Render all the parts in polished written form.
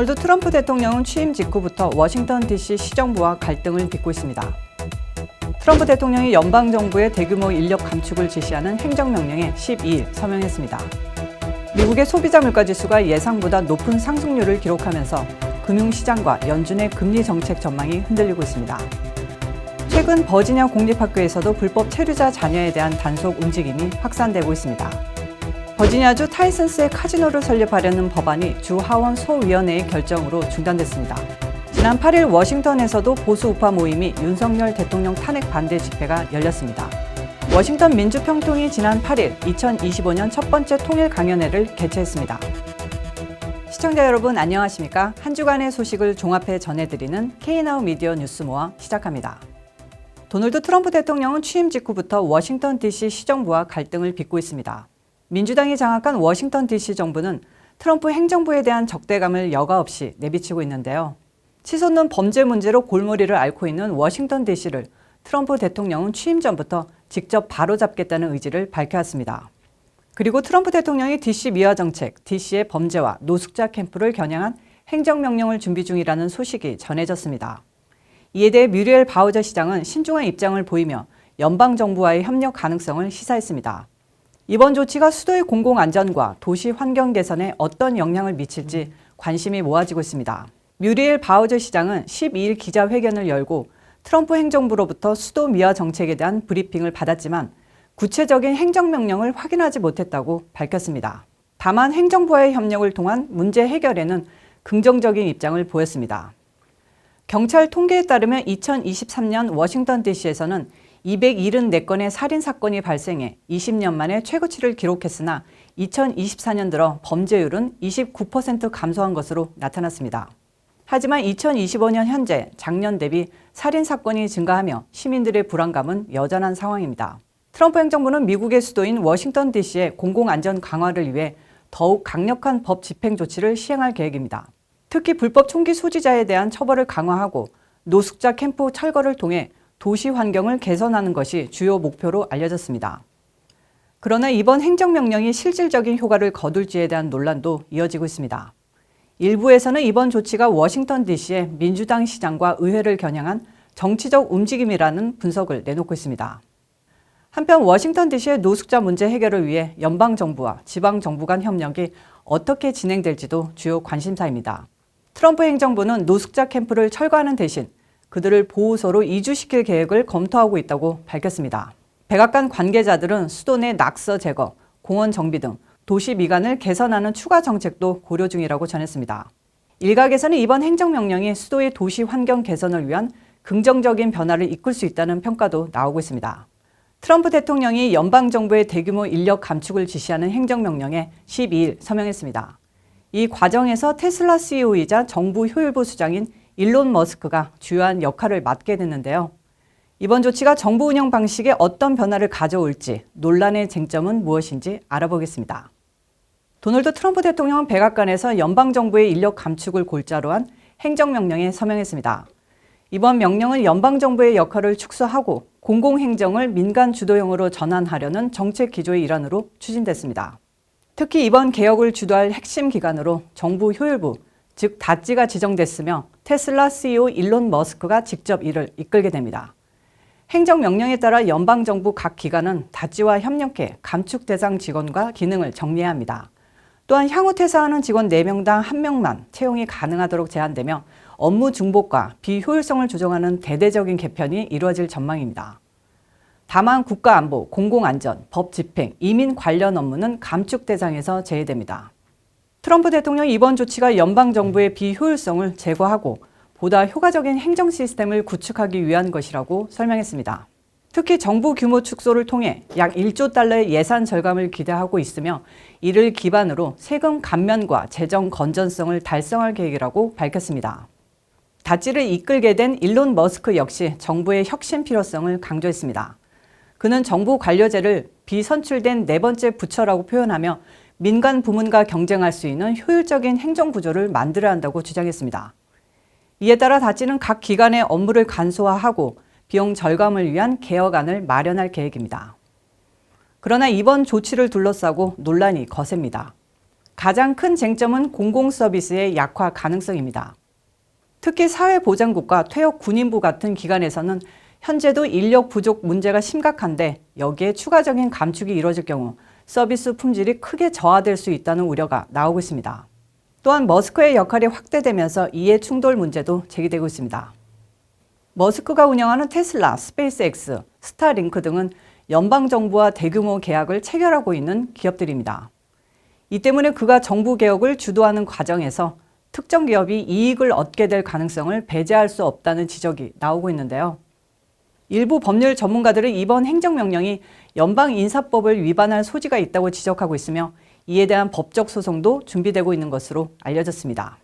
도널드 트럼프 대통령은 취임 직후부터 워싱턴 DC 시정부와 갈등을 빚고 있습니다. 트럼프 대통령이 연방정부의 대규모 인력 감축을 지시하는 행정명령에 12일 서명했습니다. 미국의 소비자 물가지수가 예상보다 높은 상승률을 기록하면서 금융시장과 연준의 금리 정책 전망이 흔들리고 있습니다. 최근 버지니아 공립학교에서도 불법 체류자 자녀에 대한 단속 움직임이 확산되고 있습니다. 버지니아주 타이슨스의 카지노를 설립하려는 법안이 주 하원 소위원회의 결정으로 중단됐습니다. 지난 8일 워싱턴에서도 보수 우파 모임이 윤석열 대통령 탄핵 반대 집회가 열렸습니다. 워싱턴 민주평통이 지난 8일 2025년 첫 번째 통일 강연회를 개최했습니다. 시청자 여러분 안녕하십니까? 한 주간의 소식을 종합해 전해드리는 K나우 미디어 뉴스모아 시작합니다. 도널드 트럼프 대통령은 취임 직후부터 워싱턴 DC 시정부와 갈등을 빚고 있습니다. 민주당이 장악한 워싱턴 DC 정부는 트럼프 행정부에 대한 적대감을 여과 없이 내비치고 있는데요. 치솟는 범죄 문제로 골머리를 앓고 있는 워싱턴 DC를 트럼프 대통령은 취임 전부터 직접 바로잡겠다는 의지를 밝혀왔습니다. 그리고 트럼프 대통령이 DC 미화 정책, DC의 범죄와 노숙자 캠프를 겨냥한 행정명령을 준비 중이라는 소식이 전해졌습니다. 이에 대해 뮤리엘 바우저 시장은 신중한 입장을 보이며 연방정부와의 협력 가능성을 시사했습니다. 이번 조치가 수도의 공공안전과 도시 환경 개선에 어떤 영향을 미칠지 관심이 모아지고 있습니다. 뮤리엘 바우저 시장은 12일 기자회견을 열고 트럼프 행정부로부터 수도 미화 정책에 대한 브리핑을 받았지만 구체적인 행정명령을 확인하지 못했다고 밝혔습니다. 다만 행정부와의 협력을 통한 문제 해결에는 긍정적인 입장을 보였습니다. 경찰 통계에 따르면 2023년 워싱턴 DC에서는 274건의 살인사건이 발생해 20년 만에 최고치를 기록했으나 2024년 들어 범죄율은 29% 감소한 것으로 나타났습니다. 하지만 2025년 현재 작년 대비 살인사건이 증가하며 시민들의 불안감은 여전한 상황입니다. 트럼프 행정부는 미국의 수도인 워싱턴 DC의 공공안전 강화를 위해 더욱 강력한 법 집행 조치를 시행할 계획입니다. 특히 불법 총기 소지자에 대한 처벌을 강화하고 노숙자 캠프 철거를 통해 도시 환경을 개선하는 것이 주요 목표로 알려졌습니다. 그러나 이번 행정명령이 실질적인 효과를 거둘지에 대한 논란도 이어지고 있습니다. 일부에서는 이번 조치가 워싱턴 DC의 민주당 시장과 의회를 겨냥한 정치적 움직임이라는 분석을 내놓고 있습니다. 한편 워싱턴 DC의 노숙자 문제 해결을 위해 연방정부와 지방정부 간 협력이 어떻게 진행될지도 주요 관심사입니다. 트럼프 행정부는 노숙자 캠프를 철거하는 대신 그들을 보호소로 이주시킬 계획을 검토하고 있다고 밝혔습니다. 백악관 관계자들은 수도 내 낙서 제거, 공원 정비 등 도시 미관을 개선하는 추가 정책도 고려 중이라고 전했습니다. 일각에서는 이번 행정명령이 수도의 도시 환경 개선을 위한 긍정적인 변화를 이끌 수 있다는 평가도 나오고 있습니다. 트럼프 대통령이 연방정부의 대규모 인력 감축을 지시하는 행정명령에 12일 서명했습니다. 이 과정에서 테슬라 CEO이자 정부 효율부 수장인 일론 머스크가 주요한 역할을 맡게 됐는데요. 이번 조치가 정부 운영 방식에 어떤 변화를 가져올지 논란의 쟁점은 무엇인지 알아보겠습니다. 도널드 트럼프 대통령은 백악관에서 연방정부의 인력 감축을 골자로 한 행정명령에 서명했습니다. 이번 명령은 연방정부의 역할을 축소하고 공공행정을 민간 주도형으로 전환하려는 정책 기조의 일환으로 추진됐습니다. 특히 이번 개혁을 주도할 핵심 기관으로 정부 효율부, 즉 다찌가 지정됐으며 테슬라 CEO 일론 머스크가 직접 이를 이끌게 됩니다. 행정명령에 따라 연방정부 각 기관은 다찌와 협력해 감축 대상 직원과 기능을 정리해야 합니다. 또한 향후 퇴사하는 직원 4명당 1명만 채용이 가능하도록 제한되며 업무 중복과 비효율성을 조정하는 대대적인 개편이 이루어질 전망입니다. 다만 국가안보, 공공안전, 법 집행, 이민 관련 업무는 감축 대상에서 제외됩니다. 트럼프 대통령이 이번 조치가 연방정부의 비효율성을 제거하고 보다 효과적인 행정 시스템을 구축하기 위한 것이라고 설명했습니다. 특히 정부 규모 축소를 통해 약 1조 달러의 예산 절감을 기대하고 있으며 이를 기반으로 세금 감면과 재정 건전성을 달성할 계획이라고 밝혔습니다. 다찌를 이끌게 된 일론 머스크 역시 정부의 혁신 필요성을 강조했습니다. 그는 정부 관료제를 비선출된 네 번째 부처라고 표현하며 민간 부문과 경쟁할 수 있는 효율적인 행정 구조를 만들어야 한다고 주장했습니다. 이에 따라 다찌는 각 기관의 업무를 간소화하고 비용 절감을 위한 개혁안을 마련할 계획입니다. 그러나 이번 조치를 둘러싸고 논란이 거셉니다. 가장 큰 쟁점은 공공서비스의 약화 가능성입니다. 특히 사회보장국과 퇴역 군인부 같은 기관에서는 현재도 인력 부족 문제가 심각한데 여기에 추가적인 감축이 이뤄질 경우 서비스 품질이 크게 저하될 수 있다는 우려가 나오고 있습니다. 또한 머스크의 역할이 확대되면서 이해 충돌 문제도 제기되고 있습니다. 머스크가 운영하는 테슬라, 스페이스X, 스타링크 등은 연방정부와 대규모 계약을 체결하고 있는 기업들입니다. 이 때문에 그가 정부 개혁을 주도하는 과정에서 특정 기업이 이익을 얻게 될 가능성을 배제할 수 없다는 지적이 나오고 있는데요. 일부 법률 전문가들은 이번 행정명령이 연방인사법을 위반할 소지가 있다고 지적하고 있으며 이에 대한 법적 소송도 준비되고 있는 것으로 알려졌습니다.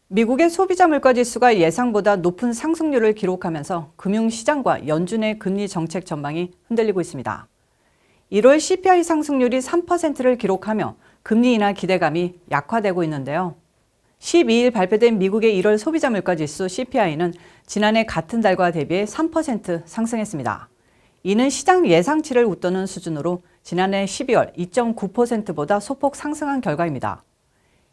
미국의 소비자 물가지수가 예상보다 높은 상승률을 기록하면서 금융시장과 연준의 금리 정책 전망이 흔들리고 있습니다. 1월 CPI 상승률이 3%를 기록하며 금리 인하 기대감이 약화되고 있는데요. 12일 발표된 미국의 1월 소비자 물가지수 CPI는 지난해 같은 달과 대비해 3% 상승했습니다. 이는 시장 예상치를 웃도는 수준으로 지난해 12월 2.9%보다 소폭 상승한 결과입니다.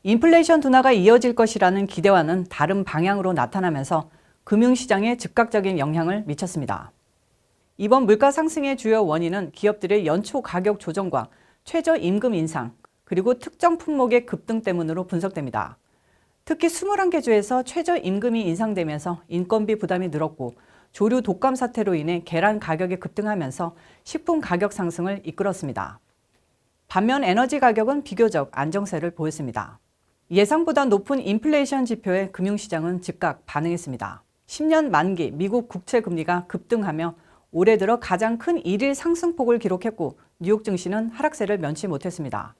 인플레이션 둔화가 이어질 것이라는 기대와는 다른 방향으로 나타나면서 금융시장에 즉각적인 영향을 미쳤습니다. 이번 물가 상승의 주요 원인은 기업들의 연초 가격 조정과 최저임금 인상, 그리고 특정 품목의 급등 때문으로 분석됩니다. 특히 21개 주에서 최저임금이 인상되면서 인건비 부담이 늘었고 조류 독감 사태로 인해 계란 가격이 급등하면서 식품 가격 상승을 이끌었습니다. 반면 에너지 가격은 비교적 안정세를 보였습니다. 예상보다 높은 인플레이션 지표에 금융시장은 즉각 반응했습니다. 10년 만기 미국 국채 금리가 급등하며 올해 들어 가장 큰 1일 상승폭을 기록했고 뉴욕 증시는 하락세를 면치 못했습니다.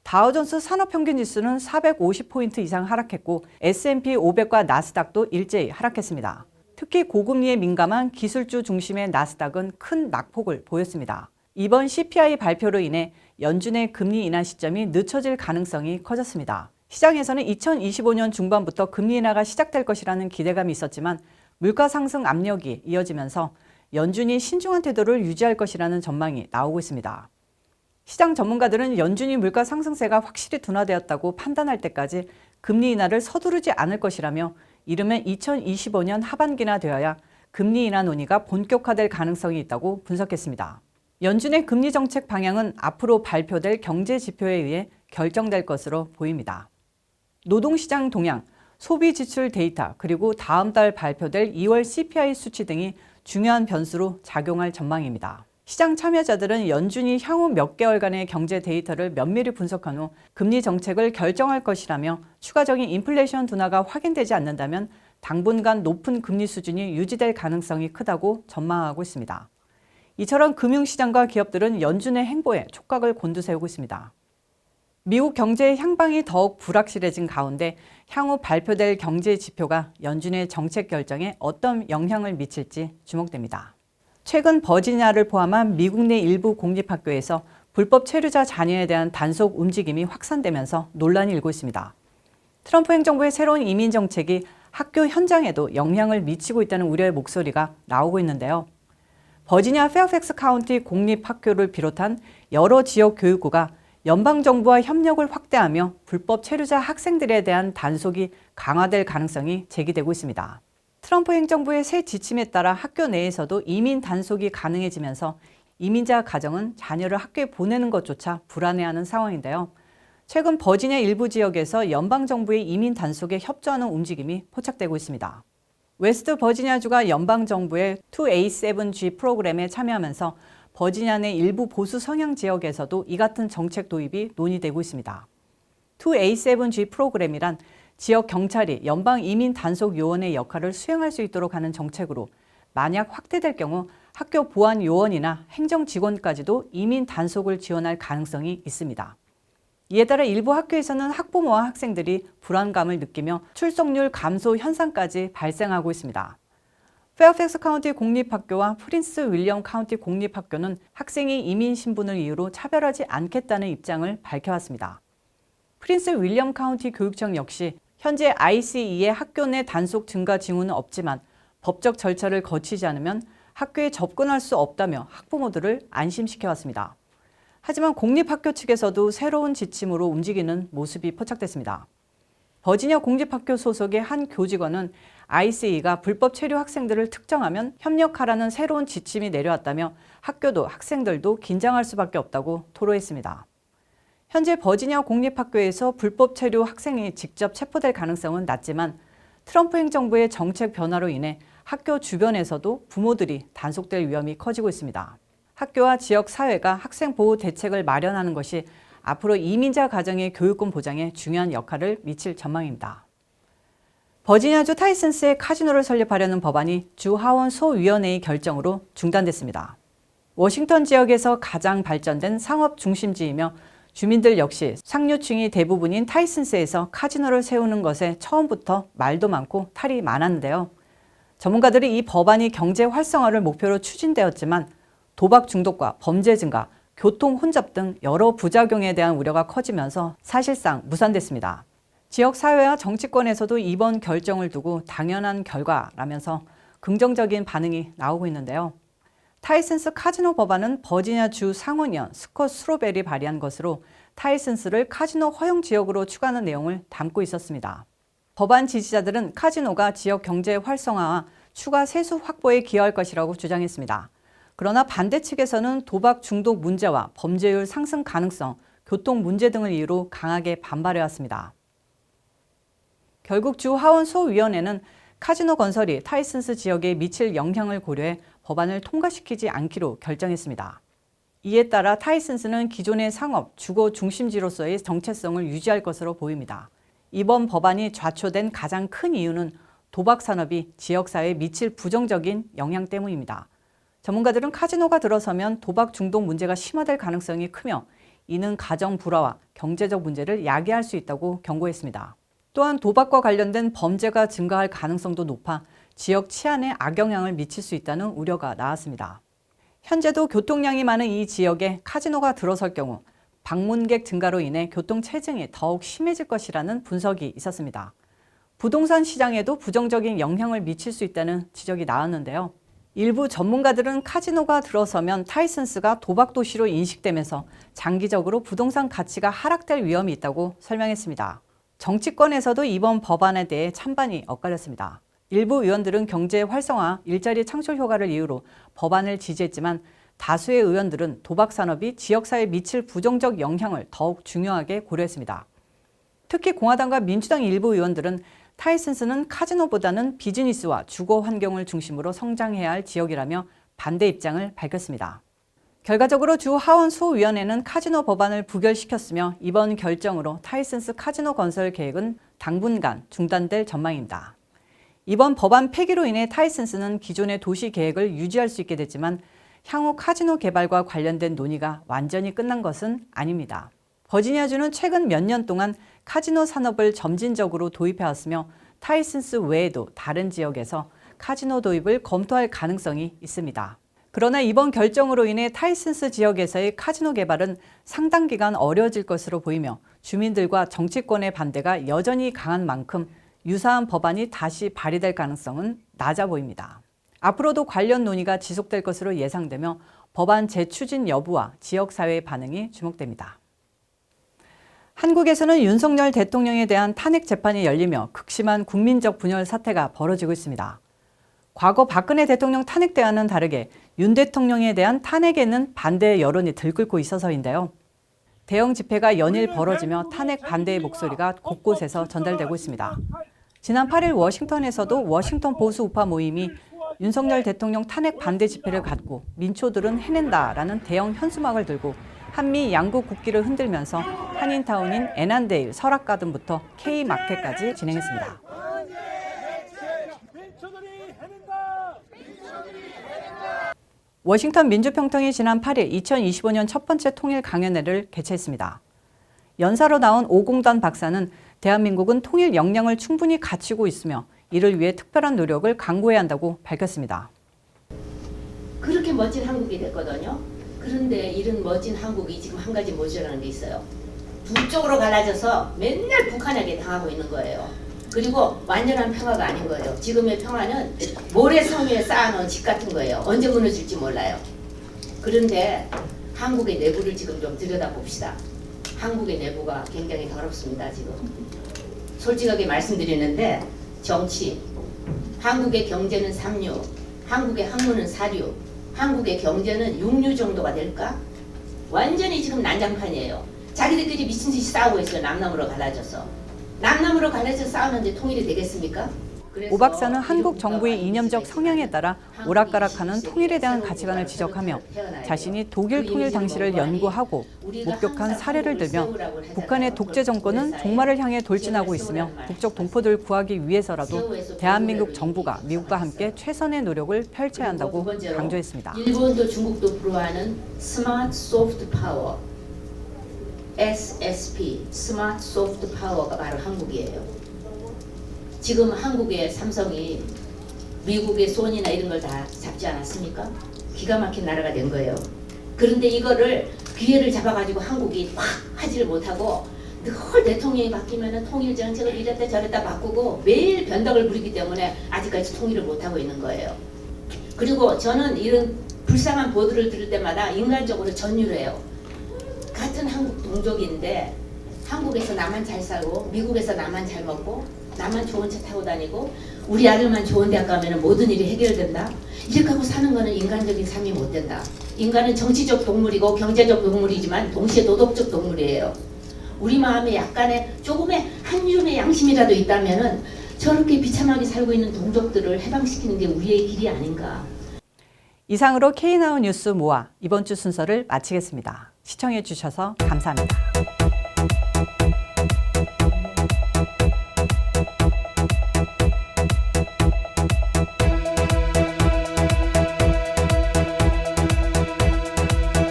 다우존스 산업평균지수는 450포인트 이상 하락했고 S&P 500과 나스닥도 일제히 하락했습니다. 특히 고금리에 민감한 기술주 중심의 나스닥은 큰 낙폭을 보였습니다. 이번 CPI 발표로 인해 연준의 금리 인하 시점이 늦춰질 가능성이 커졌습니다. 시장에서는 2025년 중반부터 금리 인하가 시작될 것이라는 기대감이 있었지만 물가 상승 압력이 이어지면서 연준이 신중한 태도를 유지할 것이라는 전망이 나오고 있습니다. 시장 전문가들은 연준이 물가 상승세가 확실히 둔화되었다고 판단할 때까지 금리 인하를 서두르지 않을 것이라며 이르면 2025년 하반기나 되어야 금리 인하 논의가 본격화될 가능성이 있다고 분석했습니다. 연준의 금리 정책 방향은 앞으로 발표될 경제 지표에 의해 결정될 것으로 보입니다. 노동시장 동향, 소비 지출 데이터, 그리고 다음 달 발표될 2월 CPI 수치 등이 중요한 변수로 작용할 전망입니다. 시장 참여자들은 연준이 향후 몇 개월간의 경제 데이터를 면밀히 분석한 후 금리 정책을 결정할 것이라며 추가적인 인플레이션 둔화가 확인되지 않는다면 당분간 높은 금리 수준이 유지될 가능성이 크다고 전망하고 있습니다. 이처럼 금융시장과 기업들은 연준의 행보에 촉각을 곤두세우고 있습니다. 미국 경제의 향방이 더욱 불확실해진 가운데 향후 발표될 경제 지표가 연준의 정책 결정에 어떤 영향을 미칠지 주목됩니다. 최근 버지니아를 포함한 미국 내 일부 공립학교에서 불법 체류자 자녀에 대한 단속 움직임이 확산되면서 논란이 일고 있습니다. 트럼프 행정부의 새로운 이민 정책이 학교 현장에도 영향을 미치고 있다는 우려의 목소리가 나오고 있는데요. 버지니아 페어팩스 카운티 공립학교를 비롯한 여러 지역 교육구가 연방정부와 협력을 확대하며 불법 체류자 학생들에 대한 단속이 강화될 가능성이 제기되고 있습니다. 트럼프 행정부의 새 지침에 따라 학교 내에서도 이민 단속이 가능해지면서 이민자 가정은 자녀를 학교에 보내는 것조차 불안해하는 상황인데요. 최근 버지니아 일부 지역에서 연방정부의 이민 단속에 협조하는 움직임이 포착되고 있습니다. 웨스트 버지니아주가 연방정부의 2A7G 프로그램에 참여하면서 버지니아 내 일부 보수 성향 지역에서도 이 같은 정책 도입이 논의되고 있습니다. 2A7G 프로그램이란 지역 경찰이 연방 이민 단속 요원의 역할을 수행할 수 있도록 하는 정책으로 만약 확대될 경우 학교 보안 요원이나 행정 직원까지도 이민 단속을 지원할 가능성이 있습니다. 이에 따라 일부 학교에서는 학부모와 학생들이 불안감을 느끼며 출석률 감소 현상까지 발생하고 있습니다. 페어팩스 카운티 공립학교와 프린스 윌리엄 카운티 공립학교는 학생이 이민 신분을 이유로 차별하지 않겠다는 입장을 밝혀왔습니다. 프린스 윌리엄 카운티 교육청 역시 현재 ICE의 학교 내 단속 증가 징후는 없지만 법적 절차를 거치지 않으면 학교에 접근할 수 없다며 학부모들을 안심시켜왔습니다. 하지만 공립학교 측에서도 새로운 지침으로 움직이는 모습이 포착됐습니다. 버지니아 공립학교 소속의 한 교직원은 ICE가 불법 체류 학생들을 특정하면 협력하라는 새로운 지침이 내려왔다며 학교도 학생들도 긴장할 수밖에 없다고 토로했습니다. 현재 버지니아 공립학교에서 불법 체류 학생이 직접 체포될 가능성은 낮지만 트럼프 행정부의 정책 변화로 인해 학교 주변에서도 부모들이 단속될 위험이 커지고 있습니다. 학교와 지역 사회가 학생 보호 대책을 마련하는 것이 앞으로 이민자 가정의 교육권 보장에 중요한 역할을 미칠 전망입니다. 버지니아주 타이슨스에 카지노를 설립하려는 법안이 주 하원 소위원회의 결정으로 중단됐습니다. 워싱턴 지역에서 가장 발전된 상업 중심지이며 주민들 역시 상류층이 대부분인 타이슨스에서 카지노를 세우는 것에 처음부터 말도 많고 탈이 많았는데요. 전문가들이 이 법안이 경제 활성화를 목표로 추진되었지만 도박 중독과 범죄 증가, 교통 혼잡 등 여러 부작용에 대한 우려가 커지면서 사실상 무산됐습니다. 지역사회와 정치권에서도 이번 결정을 두고 당연한 결과라면서 긍정적인 반응이 나오고 있는데요. 타이슨스 카지노 법안은 버지니아 주 상원의원 스콧 스로벨이 발의한 것으로 타이슨스를 카지노 허용 지역으로 추가하는 내용을 담고 있었습니다. 법안 지지자들은 카지노가 지역 경제 활성화와 추가 세수 확보에 기여할 것이라고 주장했습니다. 그러나 반대 측에서는 도박 중독 문제와 범죄율 상승 가능성, 교통 문제 등을 이유로 강하게 반발해왔습니다. 결국 주 하원 소위원회는 카지노 건설이 타이슨스 지역에 미칠 영향을 고려해 법안을 통과시키지 않기로 결정했습니다. 이에 따라 타이슨스는 기존의 상업, 주거 중심지로서의 정체성을 유지할 것으로 보입니다. 이번 법안이 좌초된 가장 큰 이유는 도박 산업이 지역사회에 미칠 부정적인 영향 때문입니다. 전문가들은 카지노가 들어서면 도박 중독 문제가 심화될 가능성이 크며 이는 가정 불화와 경제적 문제를 야기할 수 있다고 경고했습니다. 또한 도박과 관련된 범죄가 증가할 가능성도 높아 지역 치안에 악영향을 미칠 수 있다는 우려가 나왔습니다. 현재도 교통량이 많은 이 지역에 카지노가 들어설 경우 방문객 증가로 인해 교통 체증이 더욱 심해질 것이라는 분석이 있었습니다. 부동산 시장에도 부정적인 영향을 미칠 수 있다는 지적이 나왔는데요. 일부 전문가들은 카지노가 들어서면 타이슨스가 도박 도시로 인식되면서 장기적으로 부동산 가치가 하락될 위험이 있다고 설명했습니다. 정치권에서도 이번 법안에 대해 찬반이 엇갈렸습니다. 일부 의원들은 경제 활성화, 일자리 창출 효과를 이유로 법안을 지지했지만 다수의 의원들은 도박 산업이 지역사회에 미칠 부정적 영향을 더욱 중요하게 고려했습니다. 특히 공화당과 민주당 일부 의원들은 타이슨스는 카지노보다는 비즈니스와 주거 환경을 중심으로 성장해야 할 지역이라며 반대 입장을 밝혔습니다. 결과적으로 주 하원 소위원회는 카지노 법안을 부결시켰으며 이번 결정으로 타이슨스 카지노 건설 계획은 당분간 중단될 전망입니다. 이번 법안 폐기로 인해 타이슨스는 기존의 도시 계획을 유지할 수 있게 됐지만 향후 카지노 개발과 관련된 논의가 완전히 끝난 것은 아닙니다. 버지니아주는 최근 몇 년 동안 카지노 산업을 점진적으로 도입해왔으며 타이슨스 외에도 다른 지역에서 카지노 도입을 검토할 가능성이 있습니다. 그러나 이번 결정으로 인해 타이슨스 지역에서의 카지노 개발은 상당 기간 어려워질 것으로 보이며 주민들과 정치권의 반대가 여전히 강한 만큼 유사한 법안이 다시 발의될 가능성은 낮아 보입니다. 앞으로도 관련 논의가 지속될 것으로 예상되며 법안 재추진 여부와 지역사회의 반응이 주목됩니다. 한국에서는 윤석열 대통령에 대한 탄핵 재판이 열리며 극심한 국민적 분열 사태가 벌어지고 있습니다. 과거 박근혜 대통령 탄핵 때와는 다르게 윤 대통령에 대한 탄핵에는 반대 여론이 들끓고 있어서인데요. 대형 집회가 연일 벌어지며 탄핵 반대의 목소리가 곳곳에서 전달되고 있습니다. 지난 8일 워싱턴에서도 워싱턴 보수 우파 모임이 윤석열 대통령 탄핵 반대 집회를 갖고 민초들은 해낸다라는 대형 현수막을 들고 한미 양국 국기를 흔들면서 한인타운인 애난데일 설악가든부터 K마켓까지 진행했습니다. 워싱턴 민주평통이 지난 8일 2025년 첫 번째 통일 강연회를 개최했습니다. 연사로 나온 오공단 박사는 대한민국은 통일 역량을 충분히 갖추고 있으며 이를 위해 특별한 노력을 강구해야 한다고 밝혔습니다. 그렇게 멋진 한국이 됐거든요. 그런데 이런 멋진 한국이 지금 한 가지 모자라는 게 있어요. 북쪽으로 갈라져서 맨날 북한에게 당하고 있는 거예요. 그리고 완전한 평화가 아닌 거예요. 지금의 평화는 모래성 위에 쌓아놓은 집 같은 거예요. 언제 무너질지 몰라요. 그런데 한국의 내부를 지금 좀 들여다봅시다. 한국의 내부가 굉장히 더럽습니다. 지금 솔직하게 말씀드리는데 정치, 한국의 경제는 삼류, 한국의 학문은 사류, 한국의 경제는 육류 정도가 될까? 완전히 지금 난장판이에요. 자기들끼리 미친 듯이 싸우고 있어요. 남남으로 갈라져서. 남남으로 갈라져서 싸우는데 통일이 되겠습니까? 오 박사는 한국 정부의 이념적 성향에 따라 오락가락하는 통일에 대한 가치관을 지적하며 자신이 독일 통일 당시를 연구하고 목격한 사례를 들며 북한의 독재 정권은 종말을 향해 돌진하고 있으며 북쪽 동포들을 구하기 위해서라도 대한민국 정부가 미국과 함께 최선의 노력을 펼쳐야 한다고 강조했습니다. 일본도 중국도 불허하는 스마트 소프트 파워, SSP, 스마트 소프트 파워가 바로 한국이에요. 지금 한국의 삼성이 미국의 소니나 이런 걸 다 잡지 않았습니까? 기가 막힌 나라가 된 거예요. 그런데 이거를 기회를 잡아가지고 한국이 확 하지를 못하고 늘 대통령이 바뀌면 통일 정책을 이랬다 저랬다 바꾸고 매일 변덕을 부리기 때문에 아직까지 통일을 못하고 있는 거예요. 그리고 저는 이런 불쌍한 보도를 들을 때마다 인간적으로 전율해요. 같은 한국 동족인데 한국에서 나만 잘 살고 미국에서 나만 잘 먹고 나만 좋은 차 타고 다니고 우리 아들만 좋은 대학 가면 모든 일이 해결된다. 이렇게 하고 사는 거는 인간적인 삶이 못 된다. 인간은 정치적 동물이고 경제적 동물이지만 동시에 도덕적 동물이에요. 우리 마음에 약간의 조금의 한 줌의 양심이라도 있다면은 저렇게 비참하게 살고 있는 동족들을 해방시키는 게 우리의 길이 아닌가. 이상으로 K나우 뉴스 모아 이번 주 순서를 마치겠습니다. 시청해 주셔서 감사합니다.